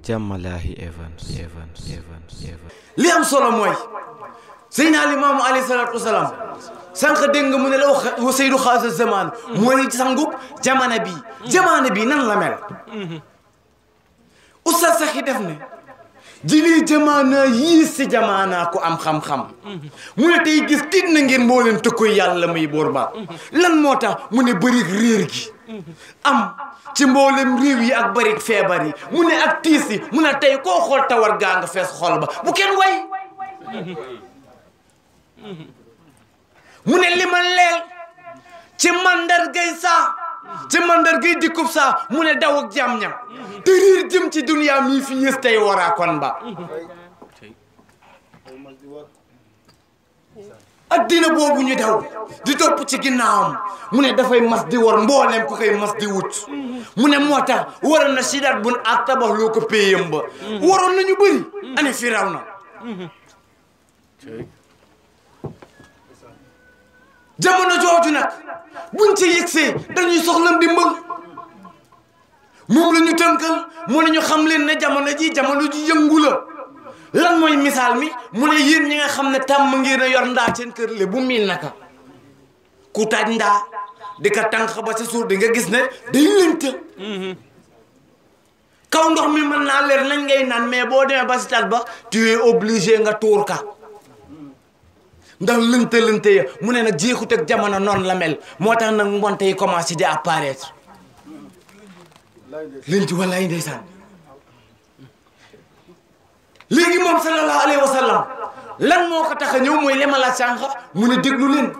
Jamalahi Evans. li am solo mooy Seydina Limaamu alayhi salaatu wasalaam sànq dégg nga mu ne la wax Seydou Xaasa Zamaan mooy sangub jamono bii nan la mel Oustaz Saxi def ne jili jamaana yii si jamaana ko am xam-xam mu ne tey gis tiit na ngeen moo leen tëkkoy yàlla muy boor ba lan moo tax mu ne bëri réer gi am ci mboolem réew yi ak bëri feebar yi mu ne ak tiis yi mu ne tey koo xool tawar gaa nga fees xol ba bu kenn way mu ne li ma leel ci mandargay saa ci mandargay dikkub saa mu ne daw ak jàmm ñam te riir jëm ci duniyaa mii fi yées tey waraa kon ba addina boobu ñu daw di topp ci ginnaawam mu ne dafay mas di war mbooleem ku koy mas di wut mu ne moo tax waroon na sidaat bun ak tabax loo ko péyam ba waroon nañu bëri ane firaw na jamono jooju nag buñ ci yëgsee dañuy soxlam dimbal moom la ñu tënkal mu ne ñu xam leen ne jamono ji yëngu la lan mooy misaal mi mu ne yéen ñi nga xam ne tàmm ngeen a yor ndaa seen kër le bu miin naka ku taaj ndaa di ka tànq ba sa suur di nga gis ne day lënt kaw ndox mi mën naa leer nañ ngay naan mais boo demee ba si taat ba tu es obligé nga tuur ka ndax lënte ya mu ne nag jeexut ak jamono noonu la mel moo tax nag mbonte yi commencé di apparaître lënti wallaay ndeysaan léegi moom sallallahu alayhi wa sallam lan moo ko tax a ñëw mooy lema la sànq mu ne déglu leen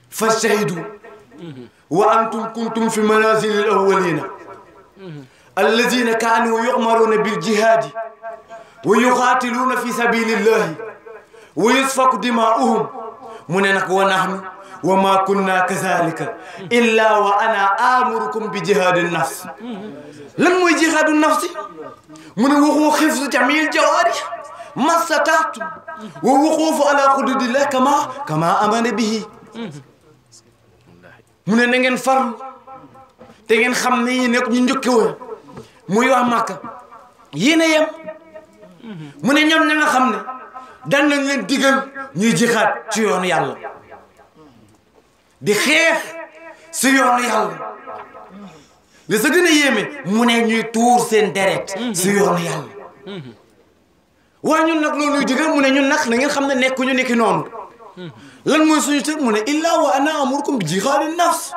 fa shahidu wa antum kuntum fi manazili al awwalina alladina kaanu yu'maruna bil jihadi wa yuqatiluna fi sabilillahi wa yusfaku dimaa'uhum mu ne nag wa nahnu wa ma kunna kazalika illa wa ana amurukum bi jihadin nafs lan mooy jihadun nafsi mu ne waxoo xifsu jamil jawaari masataatu wa wuquufu ala hududillah kama amana bihi mu ne na ngeen farlu te ngeen xam ne yi nekk ñu njëkke woon muy wax Màkka yéen a yem mu ne ñoom ña nga xam ne dan nañ leen digal ñuy jixaat ci yoonu yàlla di xeex si yoonu yàlla li sa gën a yéeme mu ne ñuy tuur seen deret si yoonu yàlla waaye ñun nag loolu ñuy digal mu ne ñun nag na ngeen xam ne nekkuñu nekki noonu lan mooy suñu tëg mu ne illa wa ana amurukum bi jihaadi nafs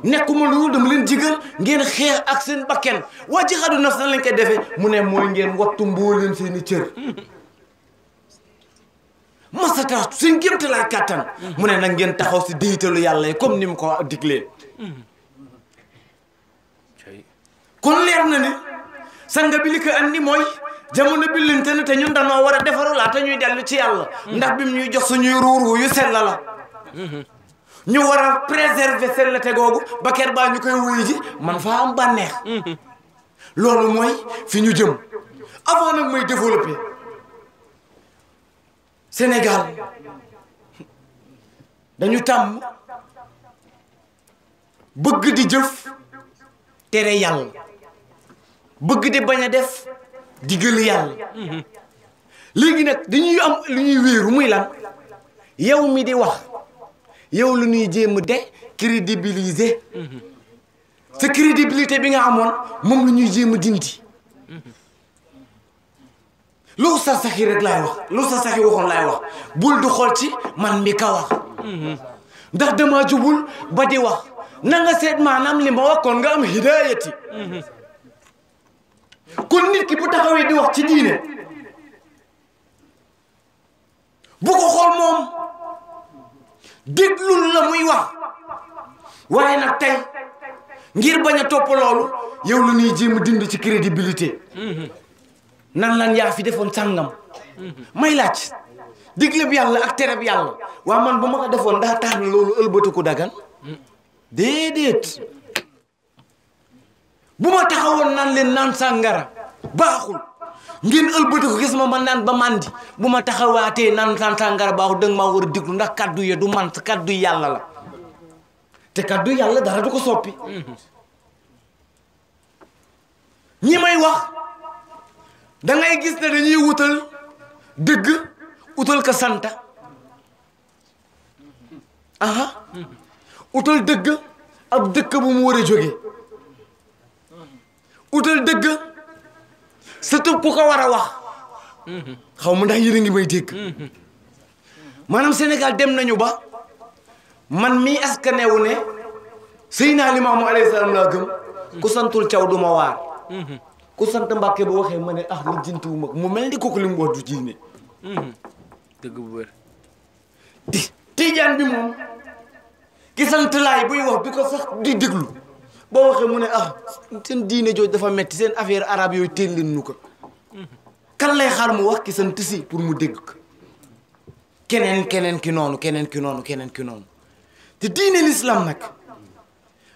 nekkuma loolu dama leen digal ngeen xeex ak seen bakken waa jihaadu nafs nan lañ koy defee mu ne mooy ngeen wattu mbooleen seen i cër masataatu seen gémte laa kàttan mu ne nag ngeen taxaw si déytalu yàlla yi comme ni mu ko diglee kon leer na ni sanga bi li ko andi mooy jamono bi lente na te ñun danoo war a defaru laata ñuy dellu ci yàlla ndax bi mu ñuy jox suñuy ruuru yu sell la ñu war a préserver sellate googu ba ker baa ñu koy wuyu ji man faa am bànneex loolu mooy fi ñu jëm avant nag may développer Sénégal dañu tàmm bëgg di jëf tere yàlla bëgg di bañ a def digal yàlla léegi nag dañuy am lu ñuy wéeru muy lan yow mi di wax yow lu ñuy jéem de crédibiliser sa crédibilité bi nga amoon moom lu ñuy jéem a dindi lu sa saxi rek laay wax lu sa saxi waxoon laay wax bul du xool ci man mi ka wax ndax dama jubul ba di wax na nga seet maanaam li ma wax kon nga am hidayati kon nit ki bu taxawee di wax ci diine bu ko xool moom déglul la muy wax waaye nag tey ngir bañ a topp loolu yow lu ñuy jéem a dind ci crédibilité nan lan yaa fi defoon sàngam may laaj digle bi yàlla ak tere bi yàlla waa man bu ma ko defoon daa tax na loolu ëlbatiku dagan déedéet bu ma taxawoon naan leen naan sàngara baaxul ngeen ëlbatiku gis ma naan ba mandi bu ma taxawaatee naan sàngara baaxul danga maa war a diglu ndax kaddu ya du man kaddu yàlla la te kaddu yàlla dara du ko soppi ñi may wax da ngay gis ne dañuy wutal dëgg utal ka santa aha utal dëgg ab dëkk bu mu war a jóge utal dëgg surtout ku ko war a wax xaw ma ndax yéen a ngi may dégg maanaam Sénégal dem nañu ba man mii askanewu ne Seydina Limaamu alayhi salaam laa gëm ku santul Caw du ma waar ku sant Mbàkke bu waxee ma ne ah li jintuwu ma mu mel ni kooku li mu wax du diine dëgg bu wér Tijaan bi moom ki sant laay buy wax bi ko sax di déglu boo waxee mu ne ah seen diine jooj dafa metti seen affaire arabe yooyu teel leen nu ko kan lay xaar mu wax ki sant si pour mu dégg ko keneen ki noonu keneen ki noonu te diine l'islam nag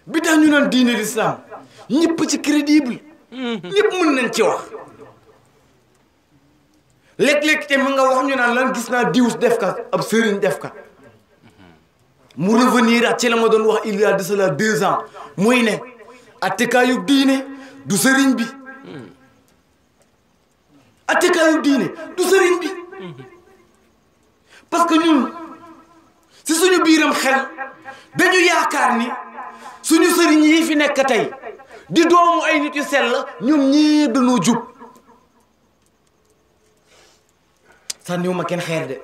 bi tax ñu naan diine l'islam ñëpp ci crédible ñëpp mën nañ ci wax léeg-léeg te mu nga wax ñu naan lan gis naa diwus def ka ab sëriñ def ka mu revenir at ci la ma doon wax il y a de cela 2 ans muy ne attekaayu diine du sëriñ bi attekaayu diine du sëriñ bi parce que ñun si suñu biiram xel dañu yaakaar ni suñu sëriñ yi fi nekk tey di doomu ay nit yu sell ñoom ñii dañoo jub sànniwu ma kenn xeer de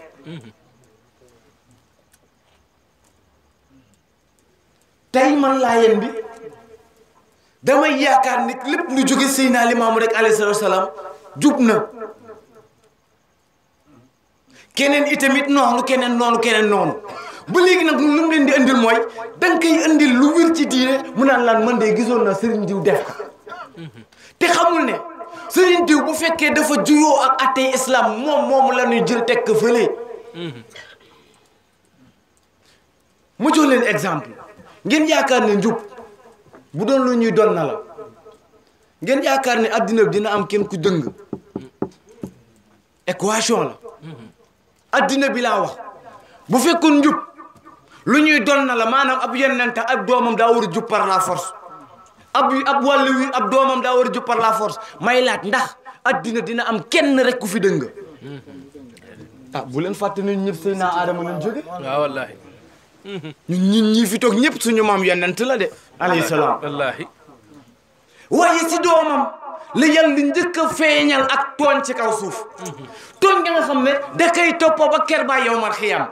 tey man Laayeen bi damay yaakaar ni lépp lu jóge Seydina Limaamu rek alayhi salaatu wa salaam jub na keneen itamit noonu keneen noonu ba léegi nag lu mu leen di andil mooy danga koy andil lu wér ci diine mu naan laan man de gisoon na sëriñ diw def ko te xamul ne sëriñ diw bu fekkee dafa juyoo ak attey islam moom la ñuy jël teg ko fële mu jox leen exemple ngeen yaakaar ne njub bu doon lu ñuy doon na la ngeen yaakaar ne addina bi dina am kenn ku dëng équation la addina bi laa wax bu fekkoon njub lu ñuy doon na la maanaam ab yonent ab doomam daa war a jub par la force ab wàllu wi ab doomam daa war a jub par la force may laaj ndax addina dina am kenn rek ku fi dëng ah bu leen fàtte ne ñëpp Seydina Adama lañ jóge waaw wallaahi ñun ñii fi toog ñëpp suñu maam yonent la de alayhi salaam wallaahi waaye si doomam la yàlla njëkk a feeñal ak tooñ ci kaw suuf tooñ nga nga xam ne da koy toppoo ba ker ba yawmal xiyaam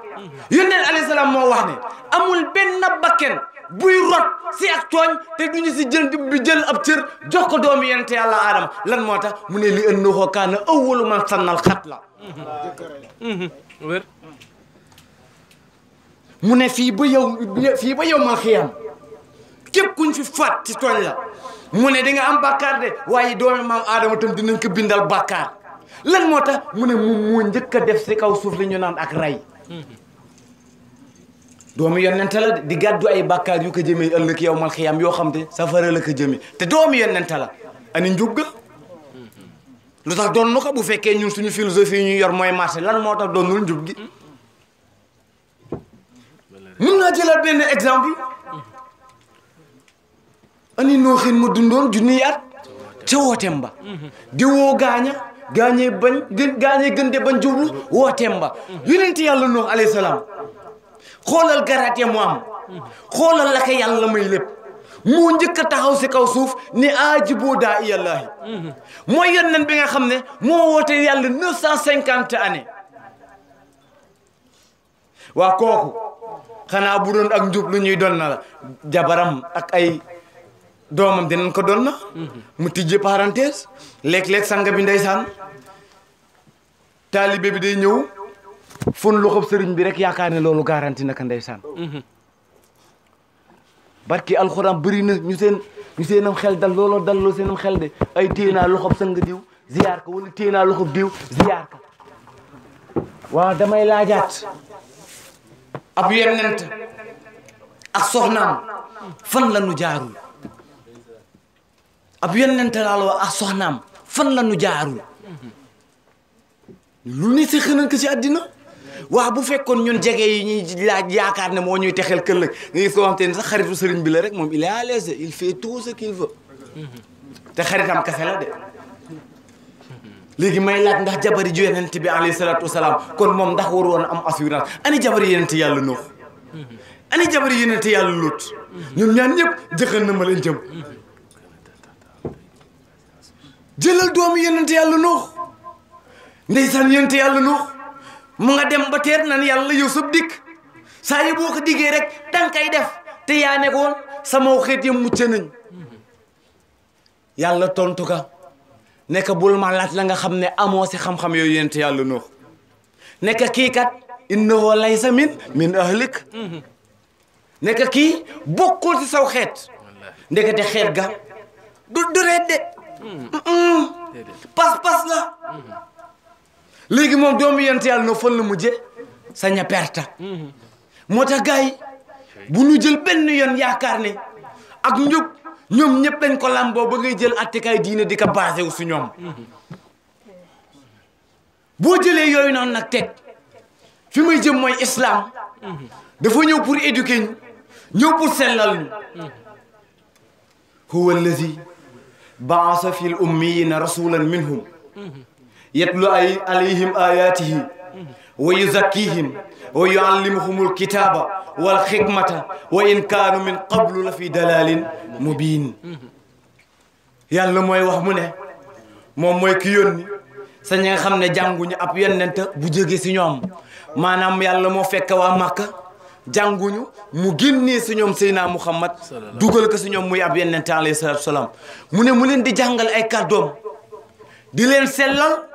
yonent alayhi salaam moo wax ne amul benn bakken buy rot si ak tooñ te duñu si jël ab cër jox ko doomu yonent yàlla Aadama lan moo tax mu ne li innahu kaana awwalu man sannal xatla wér mu ne fii ba yawmal xiyaam képp kuñ fi faat ci tooñ la mu ne di nga am bàkkaar de waaye doomi maam Aadama tam dinañ ko bindal bàkkaar lan moo tax mu ne moom moo njëkk a def si kaw suuf li ñu naan ak rey doomi yonent la di gàddu ay bàkkaar yu ko jëmee ëllëg yawmal xiyaam yoo xam te safara la ko jëmee te doomi yonent la ani njub ga lu tax doon nu ko bu fekkee ñun suñu philosophie yi ñu yor mooy marché lan moo tax doonul njub gi mun naa jëlaat benn exemple ani nooxin ma dundoon junniy at ca wooteem ba di woo gaañee gën de bañ jublu wooteem ba yonent yàlla Nuux alayhi salaam xoolal garaat ya mu am xoolal la ko yàlla may lépp moo njëkk a taxaw si kaw suuf ni aajiboo daa iyallaahi mooy yonent bi nga xam ne moo woote yàlla 950 années waa kooku xanaa bu doon ak njub lu ñuy doon na la jabaram ak ay doomam dinañ ko doon na mu tijji parenthèse léeg-léeg sanga bi ndeysaan taalibe bi day ñëw fon loxob sëriñ bi rek yaakaar ne loolu garanti naka ndeysaan barki alxuraan bëri na ñu seenam xel dal looloo dal loo seenam xel de ay téye naa loxob sang diw ziyaar ko wala téye naa loxob diw ziyaar ko waaw damay laajaat ab yonent ak soxnaam fan la nu jaarul ab yonent laaloo ak soxnaam fan la nu jaarul lu ni si xënan ko si àddina waaw bu fekkoon ñun jege yi ñuy laaj yaakaar ne moo ñuy texel këllëg nga gis ko xamante ne sax xaritu sëriñ bi la rek moom il est à l'aise il fait tout ce qu'il veut te xaritam kese la de léegi may laaj ndax jabari ju yonent bi alayhi salaatu wasalaam kon moom ndax waru woon am assurance ani jabari yonent yàlla Nuux ani jabari yonent yàlla Luut ñun ñaan ñëpp jahannama leen jëm jëlal doomu yonent yàlla Nuux ndeysaan yonent yàlla Nuux mu nga dem ba teer nan yàlla yow sab dikk saa yi boo ko diggee rek danga koy def te yaa nekkoon sama xeet yam mucc nañ yàlla tontu ka nekk bul ma laaj la nga xam ne amoo si xam-xam yooyu yonent yàlla Nuux nekk kii kat innahu laysa min ahlik nekk kii bokkul si saw xeet ndekete xeet ga du reet de pas-pas la léegi moom doomu yonent yàlla Nuux fan la mujje saña perta moo tax gars yi bu ñu jël benn yoon yaakaar ne ak njub ñoom ñëpp dañ ko lamboo ba ngay jël attekaay diine di ko basé wu su ñoom boo jëlee yooyu noonu nag teg fi may jëm mooy islam dafa ñëw pour éduquer ñu ñëw pour sellal ñu huwa allazi baasa fi l ummiyina rasulan minhum yatlu alayhim ayatihi wa yuzakkihim wa yuallimuhumul kitaba wal xikmata wa in kaanu min qablu la fi dalalin mubin yàlla mooy wax mu ne moom mooy ki yónni sa ñi nga xam ne jànguñu ab yonent bu jóge si ñoom maanaam yàlla moo fekk waa Màkka jànguñu mu génnee si ñoom Seydina Muhammad dugal ko si ñoom muy ab yonent alayhi salaatu salaam mu ne mu leen di jàngal ay kàddoom di leen sellal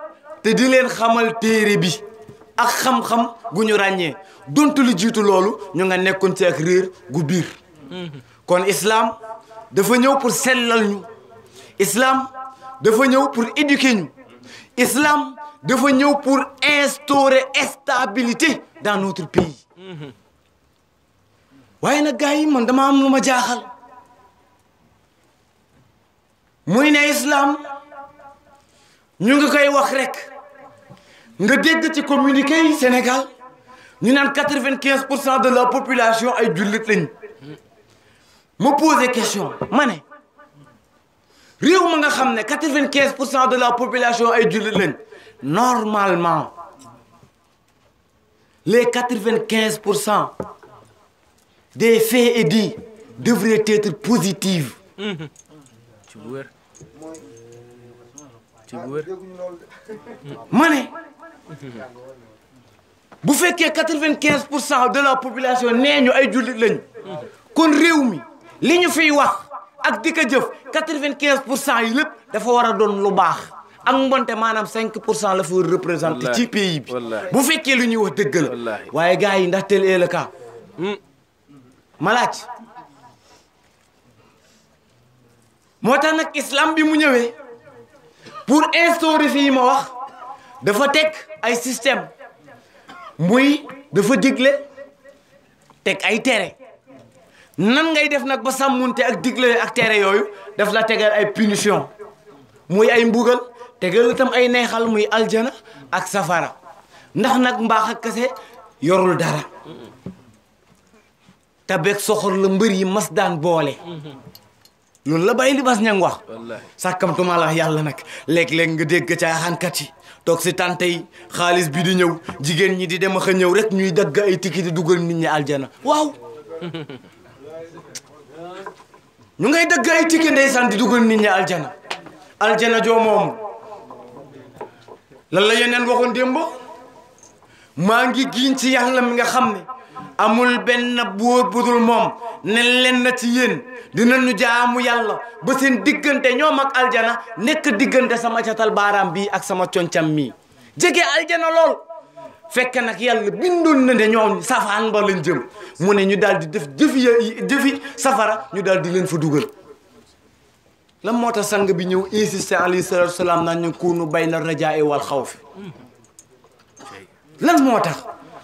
te di leen xamal téere bi ak xam-xam gu ñu ràññee dontu lu jiitu loolu ñu nga nekkoon ci ak réer gu biir kon islam dafa ñëw pour sellal ñu islam dafa ñëw pour éduquer ñu islam dafa ñëw pour instaurer stabilité dans notre pays waaye nag gars yi man dama am lu ma jaaxal muy ne islam ñu ngi koy wax rek nga dégg ci communiqué yi Sénégal ñu naan 95% de la population ay jullit lañ ma posé question ma ne réew ma nga xam ne 95% de la population ay jullit lañ normalement les 95% des faits et dits devraient être positifs. ci bu wér ci bu wér ma ne bu fekkee 95% de la population nee ñu ay jullit lañ kon réew mi li ñu fiy wax ak di ko jëf 95% yi lépp dafa war a doon lu baax ak mbonte maanaam 5% la fa représenté ci pays bi bu fekkee lu ñuy wax dëgg la waaye gars yi ndax tel est le cas ma laaj moo tax nag islam bi mu ñëwee pour instaurer fii ma wax dafa teg ay système muy dafa digle teg ay tere nan ngay def nag ba sàmmunte ak digle ak tere yooyu daf la tegal ay punition muy ay mbugal tegal itam ay neexal muy aljana ak safara ndax nag mbaax ak kese yorul dara tabeeg soxor la mbër yi mas daan boole loolu la bàyyi li bas ñang wax sàkkamtuma la yàlla nag léeg-léeg nga dégg caaxaankat yi toog si tante yi xaalis bi di ñëw jigéen ñi di dem ak a ñëw rek ñuy dagg ay tikki di dugal nit ñi aljana waaw ñu ngay dagg ay tikki ndeysaan di dugal nit ñi aljana joo moomu lan la yeneen waxoon démb maa ngi giñ ci yàlla mi nga xam ne amul benn buur budul moom ne leen na ci yéen dinañu jaamu yàlla ba seen diggante ñoom ak aljana nekk diggante sama catal baaraam bii ak sama concam mii jege aljana lool fekk nag yàlla bindoon na ne ñoom safaan ba lañ jëm mu ne ñu daal di def jëfi safara ñu daal di leen fa dugal lan moo tax sang bi ñëw insisté alayhi salaatu salaam naan ñu kunu bayna rajaa wal xawfi lan moo tax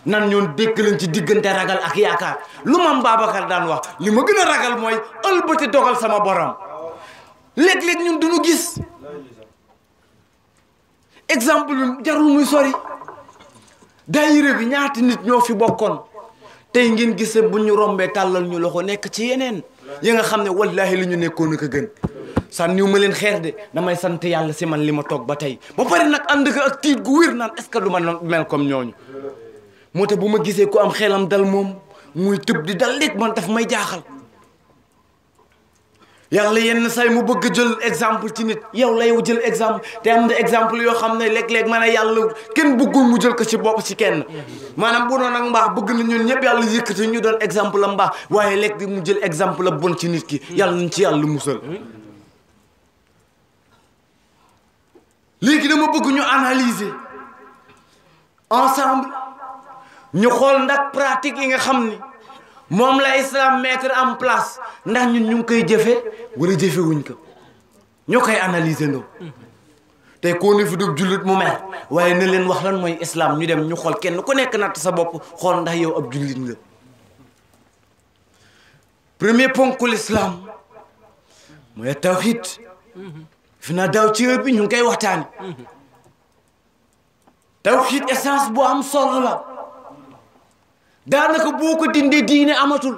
nan ñoon dékk lañ ci diggante ragal ak yaakaar lu mam Babacar daan wax li ma gën a ragal mooy ëlbati dogal sama borom léeg-léeg ñun duñu gis exemple jarul muy sori daayira bi ñaata nit ñoo fi bokkoon tey ngeen gise bu ñu rombee tàllal ñu loxo nekk ci yeneen yi nga xam ne wallaahi li ñu nekkoon a ko gën sànniw ma leen xeer de damay sant yàlla si man li ma toog ba tey ba pare nag ànd ak tiit gu wér naan est-ce que du ma mel comme ñooñu moo tax bu ma gisee ku am xelam dal moom muy tëb di dal léegi man daf may jaaxal yàlla yenn say mu bëgg a jël exemple ci nit yow lay jël exemple te am na exemple yoo xam ne léeg-léeg ma ne yàlla kenn bëggul mu jël ko ci bopp ci kenn maanaam bu doon ak mbaax bëgg na ñun ñëpp yàlla yëkkati ñu doon exemple la mbaax waaye léeg mu jël exemple la bon ci nit ki yàlla nañ ci yàlla musal léegi dama bëgg ñu analyser ensemble ñu xool ndax pratique yi nga xam ni moom la islam mettre en place ndax ñun ñu ngi koy jëfe wala jëfewuñ ko ñoo koy analyser ndoo tey koo ne fi dugg jullit mu mer waaye na leen wax lan mooy islam ñu dem ñu xool kenn ku nekk natt sa bopp xool ndax yow ab jullit nga premier ponku l'islam mooy tawhid fi naa daaw ci heure bi ñu ngi koy waxtaani tawhid essence bu am solo la daanaka boo ko dindee diine amatul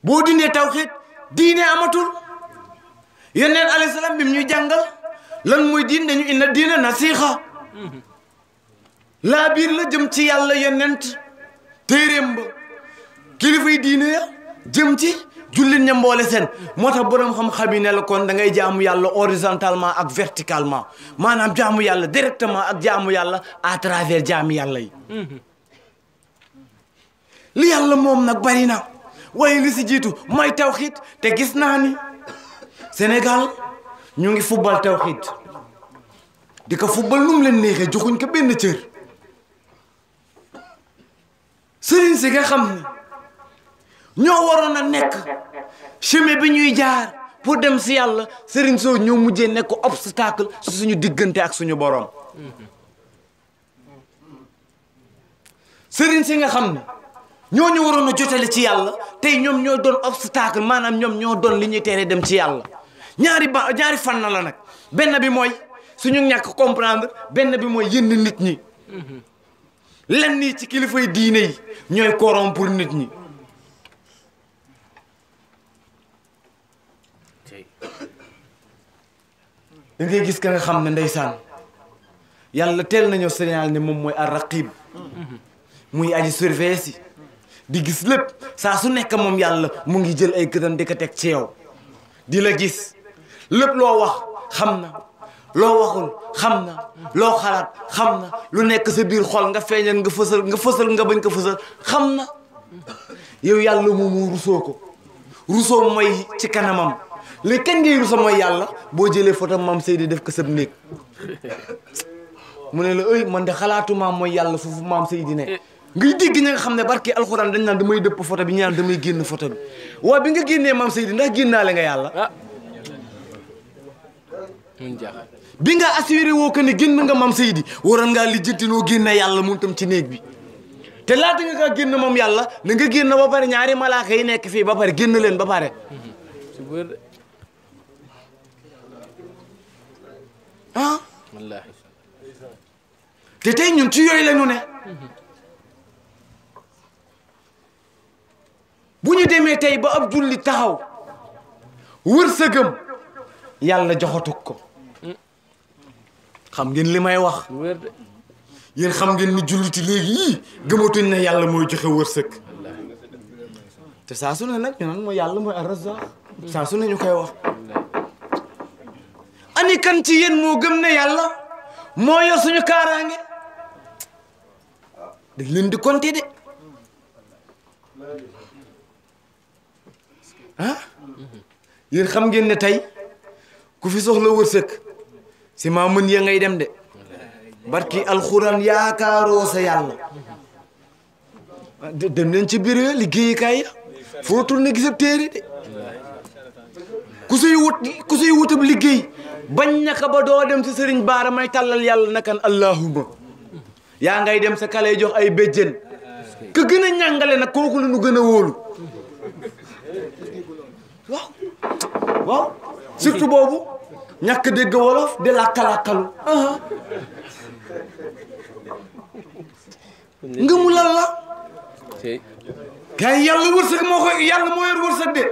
boo dindee tawhid diine amatul yonent alayhi salaam bi mu ñuy jàngal lan mooy diine dañu inna diine nasiixa laa biir la jëm ci yàlla yonent téeréem ba kilifay diine ya jëm ci jullit ña mboole seen moo tax borom xam-xam yi ne la kon da ngay jaamu yàlla horizontalement ak verticalement maanaam jaamu yàlla directement ak jaamu yàlla à travers jaamu yàlla yi li yàlla moom nag bari na waaye li si jiitu mooy tawhid te gis naa ni Sénégal ñu ngi football tawhid di ko football nu mu leen neexee joxuñ ko benn cër sëriñ si nga xam ne ñoo waroon a nekk chemin bi ñuy jaar pour dem si yàlla sëriñ soo ñoo mujjee nekk obstacle su suñu diggante ak suñu borom sëriñ si nga xam ne ñooñu waroon a jotale ci yàlla tey ñoom ñoo doon obstacle maanaam ñoom ñoo doon li ñuy tere dem ci yàlla ñaari fànn la nag benn bi mooy suñu ñàkk comprendre benn bi mooy yenn nit ñi lenn nii ci kilifay diine yi ñooy corrompre nit ñi da ngay gis ka nga xam ne ndeysaan yàlla teel nañoo signal ne moom mooy ar-raqib muy aji surveiller si di gis lépp saa su nekk moom yàlla mu ngi jël ay gëtam di ko teg ci yow di la gis lépp loo wax xam na loo waxul xam na loo xalaat xam na lu nekk sa biir xol nga feeñal nga fësal nga bañ ko fësal xam na yow yàlla moomu rusoo ko rusoo mooy ci kanamam léegi kañ ngay rusa mooy yàlla boo jëlee photo maam Seydi def ko sab néeg mu ne la ëy man de xalaatuma mooy yàlla foofu maam Seydi ne ngay dégg ña nga xam ne barke alxuraan dañ naan damay dëpp photo bi ñu naan damay génn photo bi waaw bi nga génnee maam Seydi ndax génnaale nga yàlla bi nga assuré woo que ne génn nga maam Seydi waroon ngaa lijjanti noo génne yàlla moom tam ci néeg bi te laata nga kaa génn moom yàlla na nga génn ba pare ñaari malaaka yi nekk fii ba pare génn leen ba pare ah wallaahi te tey ñun ci yooyu la ñu ne bu ñu demee tey ba ab julli taxaw wërsëgam yàlla joxatu ko xam ngeen li may wax yéen xam ngeen ni julliti léegi yii gëmatuñ ne yàlla mooy joxe wërsëg te saa su ne nag ñu naan mooy yàlla mooy ar-Razzaq saa su ne ñu koy wax ani kan ci yéen moo gëm ne yàlla moo yor suñu kaaraange dañ leen di compter de ah yéen xam ngeen ne tey ku fi soxla wërsëg si maa mën ya ngay dem de barki alxuraan yaakaaroo sa yàlla dem leen ci biir liggéeyukaay ya foo tourné gisab téere de ku suy wutab liggéey bañ naka ba doo dem si sëriñ baara may tàllal yàlla nakan allahuma yaa ngay dem sa kale jox ay béjjën ka gën a ñàngale nag kooku la nu gën a wóolu waaw waaw surtout boobu ñàkk dégg wolof di làkkalàkkalu nga mu lan la kay yàlla wërsëg moo ko yàlla moo yor wërsëg de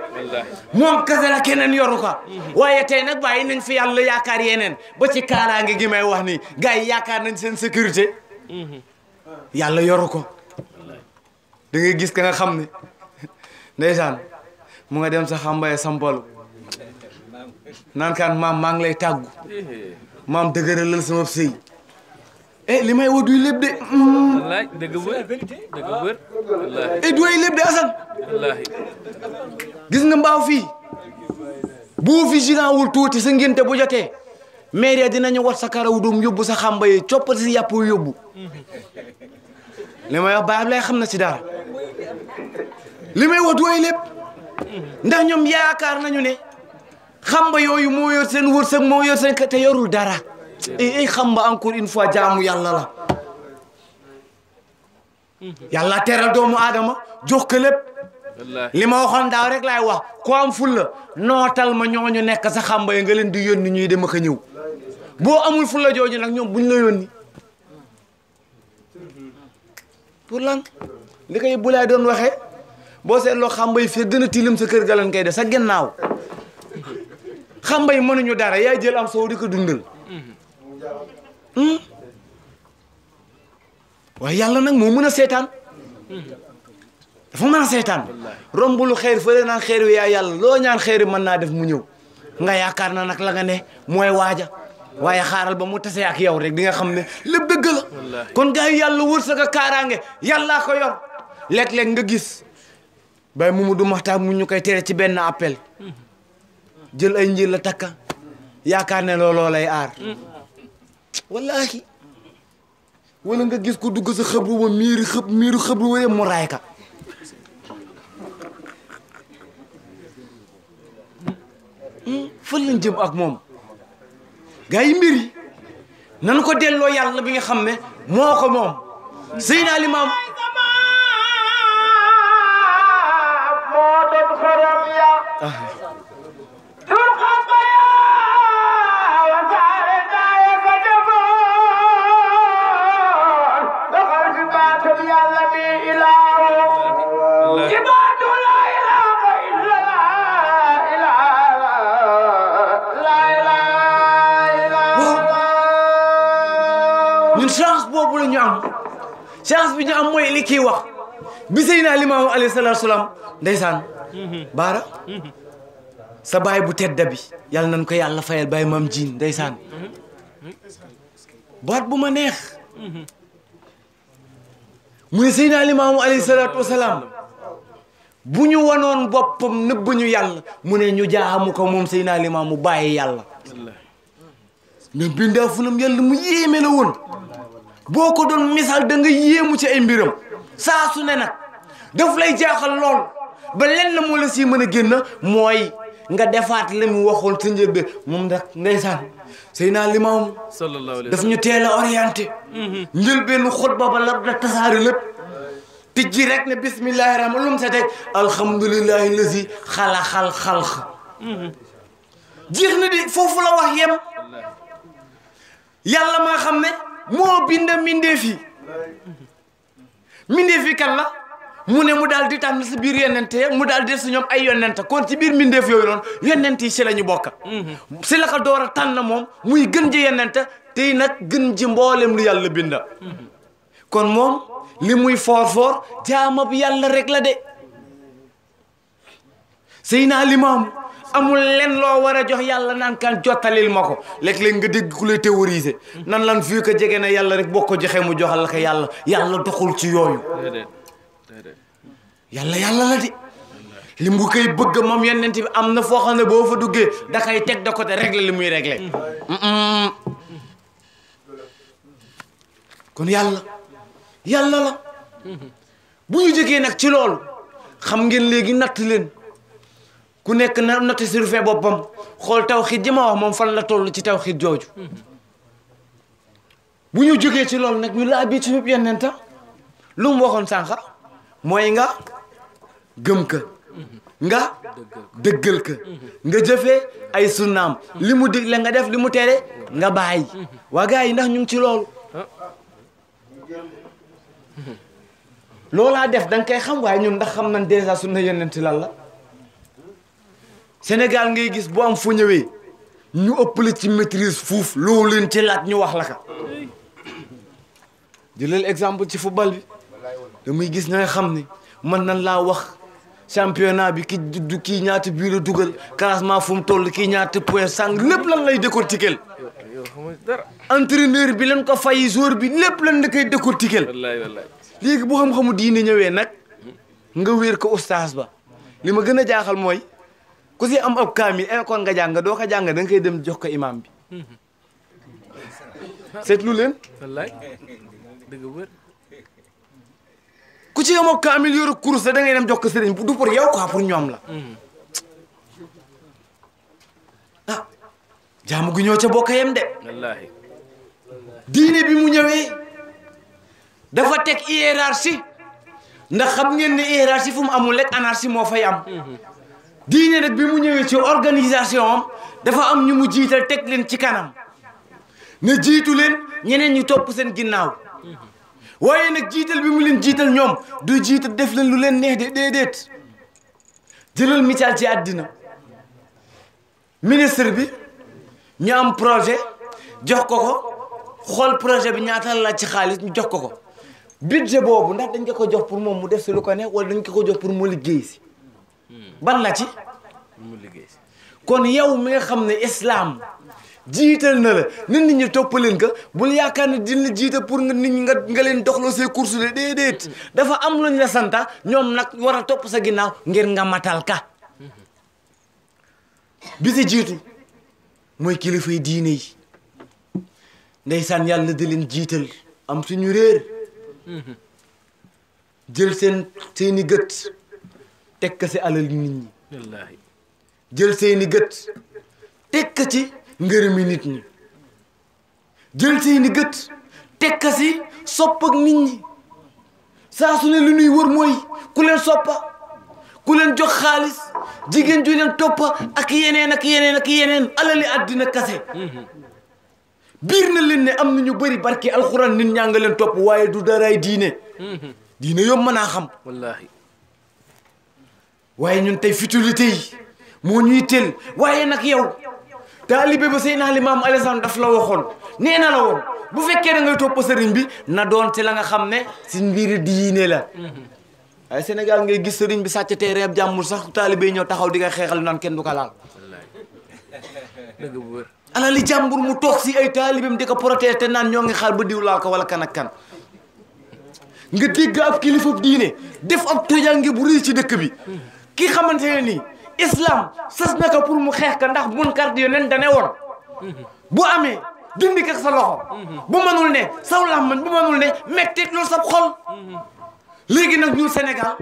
moom kese la keneen yoru ko waaye tey nag bàyyi nañ fi yàlla yaakaar yeneen ba ci kaaraange gi may wax ni gars yi yaakaar nañ seen sécurité yàlla yoru ko da ngay gis ka nga xam ne ndeysaan mu nga dem sa xambaye sampalu naan kaan maam maa ngi lay tàggu maam dëgëralal sama sëy li may woo duy lépp de wallaay dëgg wër wallaay duy lépp de Assane wallaay gis nga mbaaw fii boo fi gilant wul tuuti sa ngénte bu jotee mairie dinañu wat sa karaw doom yóbbu sa xambaye coppati si yàpp yóbbu li may wax baab lay xam na ci dara li may wax duy lépp ndax ñoom yaakaar nañu ne xamba yooyu moo yor seen wërsëg moo yor seen te yorul dara xamba encore une fois jaamu yàlla la yàlla teral doomu aadama jox ko lépp li ma waxoon daaw rek laay wax ku am fulla nootal ma ñooñu nekk sa xamba yi nga leen di yónni ñuy dem ak a ñëw boo amul fulla jooju nag ñoom buñ la yónni pour lan li koy bu laay doon waxee boo seetloo xamba yi fii gën a tilim sa kër ga lañ koy def sa gennaaw xamba yi mënuñu dara yaay jël am soo di ko dundal waaye yàlla nag moo mën a seetaan dafa mën a seetaan romb lu xeer fële naan xeer wi yaa yàlla loo ñaan xeer wi mën naa def mu ñëw nga yaakaar na nag la nga ne mooy waaja waaye xaaral ba mu tasee ak yow rek di nga xam ne lépp dëgg la kon gars yi yàlla wërsëg ak kaaraange yàllaa ko yor léeg-léeg nga gis bay Mamadou Makhtar mu ñu koy tere ci benn appel jël ay njir la takka yaakaar ne looloo lay aar wallahi wala nga gis ko dugg sa xëbru ba miiru xëbru ba mu raay ka fan lañ jëm ak moom gars yi mbir yi nan ko delloo yàlla bi nga xam ne moo ko moom Seydina Limaam moo doon xorom ya ñun chance boobu la ñu am chance bi ñu am mooy li kii wax bi Seydina Limaamu alayhi salaatu salaam ndeysaan baara sa baay bu tedda bi yàlla nañ ko yàlla fayal baay maam jiin ndeysaan baat bu ma neex mu ne Seydina Limaamu alayhi salaatu wasalaam bu ñu wanoon boppam nëbb ñu yàlla mu ne ñu jaamu ko moom Seydina Limaamu bàyyi yàlla mais bindaa funam yàlla mu yéeme la woon boo ko doon misaal da nga yéemu ci ay mbiram saa su ne nag daf lay jaaxal lool ba lenn moo la si mën a génn mooy nga defaat li mu waxoon sa njëlbeen moom nag ndeysaan Seydina Limaamu sallallahu alayhi daf ñu teel a orienté njëlbeenu xutba ba la tasaari lépp tijji rek ne bismillahi rahmaan lu mu sa teg alhamdulillahi lazi xalaxal xalq jeex na di foofu la wax yem yàlla maa xam ne moo bind mbindeef yi kan la mu ne mu daal di tànn si biir yonente mu daal di def si ñoom ay yonente kon ci biir mbindeef yooyu noonu yonente yi si la ñu bokk si la ko door a tànn moom muy gën ji yonente tey nag gën ji mboolem lu yàlla binda kon moom li muy foor jaamab yàlla rek la de Seydina Limaamu amul len loo war a jox yàlla naan kan jottalil ma ko léeg-léeg nga dégg ku lay théoriser nan lan fii ko jege na yàlla rek boo ko joxee mu joxal la ko yàlla doxul ci yooyu yàlla la di li mu koy bëgg moom yonent bi am na foo xam ne boo fa duggee da koy teg de côté régler li muy régler kon yàlla la bu ñu jógee nag ci loolu xam ngeen léegi natt leen ku nekk na natt surfe boppam xool tawxiid ji ma wax moom fan la toll ci tawxiid jooju bu ñu jógee ci loolu nag ñu laa bii ci yëpp yonenta lu mu waxoon sànq mooy nga gëm ka nga dëggal ka nga jëfee ay sunnaam li mu digle nga def li mu tere nga bàyyi waa gars yi ndax ñu ngi ci loolu loolaa def da nga koy xam waaye ñun ndax xam nañ dèjà sunna yonent lan la Sénégal ngay gis bu am fu ñëwee ñu ëpp la ci maîtrise fuuf loolu leen ci laaj ñu wax la ka jëlal exemple ci football bi damay gis ñooy xam ni mën nañ laa wax championnat bi kii ñaata bii la dugal classement fu mu toll kii ñaata point sang lépp lan lay décortiquer entraîneur bi leen ko fay joueur bi lépp lan da koy décortiquer léegi bu xam-xamu diine ñëwee nag nga wéer ko oustaz ba li ma gën a jaaxal mooy ku si am ab kaamil kon nga jàng doo ko jàng da nga koy dem jox ko imam bi seetlu leen wallaay dëgg wër ku ci am ab kaamil yoru course da ngay dem jox ko sëriñ du pour yow quoi pour ñoom la ah jaamu gu ñoo ca bokk yem de wallaahi diine bi mu ñëwee dafa teg hiérarchie ndax xam ngeen ne hiérarchie fu mu amul rek anarchie moo fay am diine nag bi mu ñëwee ci organisation am dafa am ñu mu jiital teg leen ci kanam ne jiitu leen ñeneen ñu topp seen ginnaaw waaye nag jiital bi mu leen jiital ñoom du jiital def leen lu leen neex de déedéet jëlal misaal ci àddina ministre bi ñu am projet jox ko xool projet bi ñaata la ci xaalis ñu jox ko budget boobu ndax dañ ko jox pour moom mu def si lu ko neex wala dañ ko jox pour mu liggéey si ban la ci mu liggéey si kon yow mi nga xam ne islam jiital na la nit ñi toppaleen ka bul yaakaar ne dina jiital pour nga nit ñi nga leen doxloo say course de déedéet dafa am luñ la santa ñoom nag war a topp sa ginnaaw ngir nga matal ka bi si jiitu mooy kilifay diine yi ndeysaan yàlla da leen jiital am suñu réer jël seeni gët teg ka si alal nit ñi wallaahi jël seeni gët teg ka ci ngërëmi nit ñi jël seeni gët teg ka si sopp ak nit ñi saa su ne lu ñuy wër mooy ku leen soppa ku leen jox xaalis jigéen ju leen toppa ak yeneen ak yeneen ak yeneen alali àddina kase biir na leen ne am na ñu bëri barki alxuraan nit ñaa nga leen topp waaye du daraay diine diine yomb mën naa xam wallaahi waaye ñun tey futilité yi moo ñuy teel waaye nag yow taalibe ba Seydina Limaamu Alassane daf la waxoon nee na la woon bu fekkee da ngay topp sëriñ bi na doon ci la nga xam ne si mbiri diine la waaye Sénégal ngay gis sëriñ bi sàcc tey reeb jàmmul sax taalibe yi ñëw taxaw di nga xeexal naan kenn du ko laal dëgg bu wër alali jàmbur mu toog si ay taalibeem di ko protéger te naan ñoo ngi xaar ba diw laal ko wala kan ak kan nga dégg ab kilifa diine def ab tojange bu rëy ci dëkk bi ki xamante ne nii islam sas na ko pour mu xeex ka ndax munkar di yoneen dane woon bu amee dindi ko sa loxo bu mënul ne saw làmmiñ bu mënul ne mettit loolu sa xol léegi nag ñun Sénégal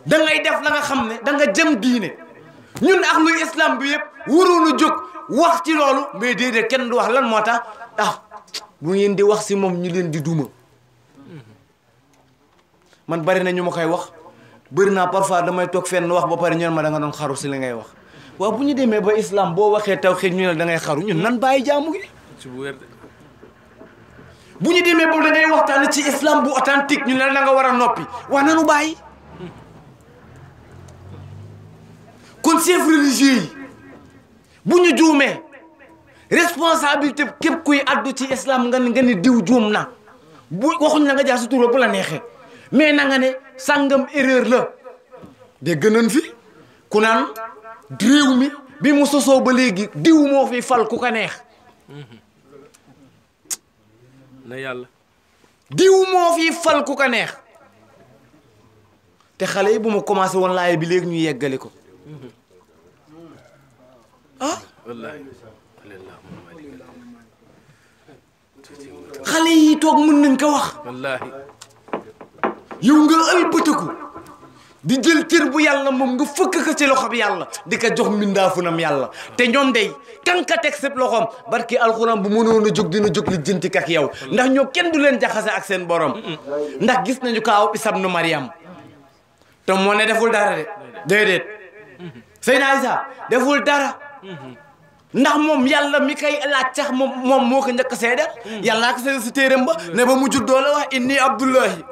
da ngay def la nga xam ne da nga jëm diine ñun ak luy islam bi yëpp waroon a jóg wax ci loolu mais déedéet kenn du wax lan moo tax bu ngeen di wax si moom ñu leen di duma man bari na ñu ma koy wax bëri naa parfois damay toog fenn wax ba pare ñoon ma da nga doon xaru si li ngay wax waaw bu ñu demee ba islam boo waxee tawhid ñu ne da ngay xaru ñun nan bàyyi jaamu gi ci bu wër de bu ñu demee ba da ngay waxtaan ci islam bu authentique ñu ne da nga war a noppi waa nanu bàyyi kon chef religieux yi bu ñu juumee responsabilité képp kuy addu ci islam nga ni diw juum na bu waxuñ na nga jaar sa tur bu la neexee mais na nga ne sàngam erreur la dégg nañ fi ku naan réew mi bi mu sosoo ba léegi diw moo fi fal ku ko neex na yàlla diw moo fi fal ku ko neex te xale yi bu ma commencé woon laay bi léegi ñu yeggale ko wallaahi xale yi toog mën nañ ko wax wallaahi yow nga ëlbatiku di jël cër bu yàlla moom nga fëkk ko ci loxo bi yàlla di ko jox mbindaafunam yàlla te ñoom day kan ka teg seen loxoom barki alxuraan bu mënoon a jóg dina jóg li jënti ak yow ndax ñoo kenn du leen jaxase ak seen borom ndax gis nañu kaaw Isa ibnu Maryam te moo ne deful dara de déedéet Seydina Isa deful dara ndax moom yàlla mi koy laaj sax moom moo ko njëkk a seedal yàlla ko seedal si téeram ba ne ba mu juddoo la wax inni abdullahi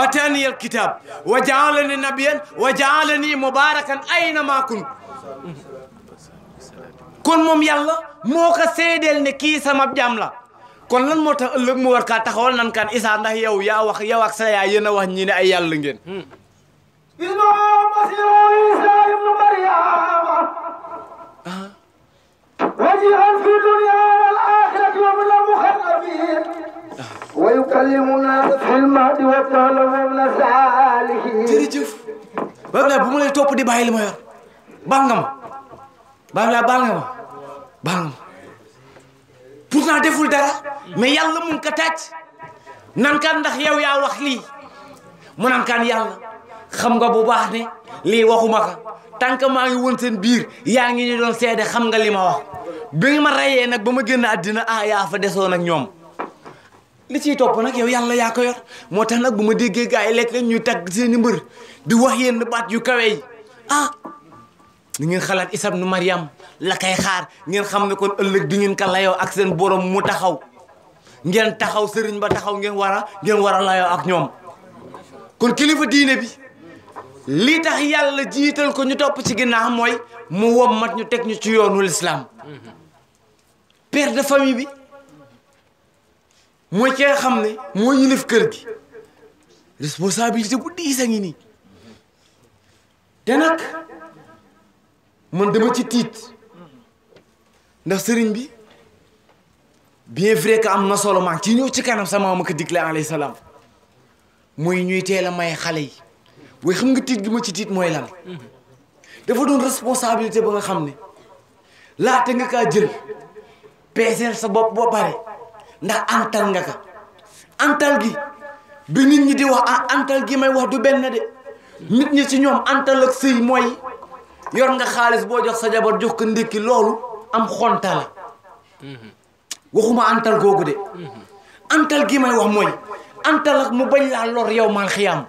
atani alkitab wa jaalani nabiyan wa jaalani mubarakan aynama kunt kon moom yàlla moo ko seedeel ne kii sama jaam la kon lan moo tax ëllëg mu war kaa taxawal nan kan Isa ndax yow yaa wax yow ak sa yaay yéen a wax ñi ne ay yàlla ngeen ismu masiihu Isa ibnu Maryama wajihan fi dunya wal akhirati wa min al-muqarrabin wa yukallimu an-naasa fil mahdi wa kahlan wa min as-salihin jërëjëf ba bu ma lay topp di bàyyi li ma yor baal nga ma baal nga ma pourtant deful dara mais yàlla mun ka tàcc nan kan ndax yow yaa wax lii mu nan kan yàlla xam nga bu baax ne lii waxuma ka tant que maa ngi woon seen biir yaa ngi ñu doon seede xam nga li ma wax bi nga ma rayee nag ba ma génn àddina yaa fa desoon ak ñoom li ciy topp nag yow yàlla yaa ko yor moo tax nag bu ma déggee gars yi lekk ñuy tagg seen i mbër di wax yenn baat yu kawe yi ni ngeen xalaat Isa ibnu Maryam la kay xaar ngeen xam ne kon ëllëg di ngeen ka layoo ak seen borom mu taxaw ngeen taxaw sëriñ ba taxaw ngeen war a layoo ak ñoom kon kilifa diine bi lii tax yàlla jiital ko ñu topp ci ginnaaw mooy mu wommat ñu teg ñu ci yoonu l'islam père de famille bi mooy ki nga xam ne moo yilif kër gi responsabilité bu diis a ngi nii te nag man dama ci tiit ndax sëriñ bi bien vrai que am na solo maa ci ñëw ci kanam sama ma ko digle alayhi salaam muy ñuy teel a may xale yi waaye xam nga tiit gi ma ci tiit mooy lan dafa doon responsabilité ba nga xam ne laata nga kaa jël peeseel sa bopp ba pare ndax antal nga ka antal gi bi nit ñi di wax antal gi may wax du benn de nit ñi ci ñoom antal ak sëy mooy yor nga xaalis boo jox sa jabar jox ko ndékki loolu am xonta la waxuma antal googu de antal gi may wax mooy antal ak mu bañ laa lor yow mal xiyaam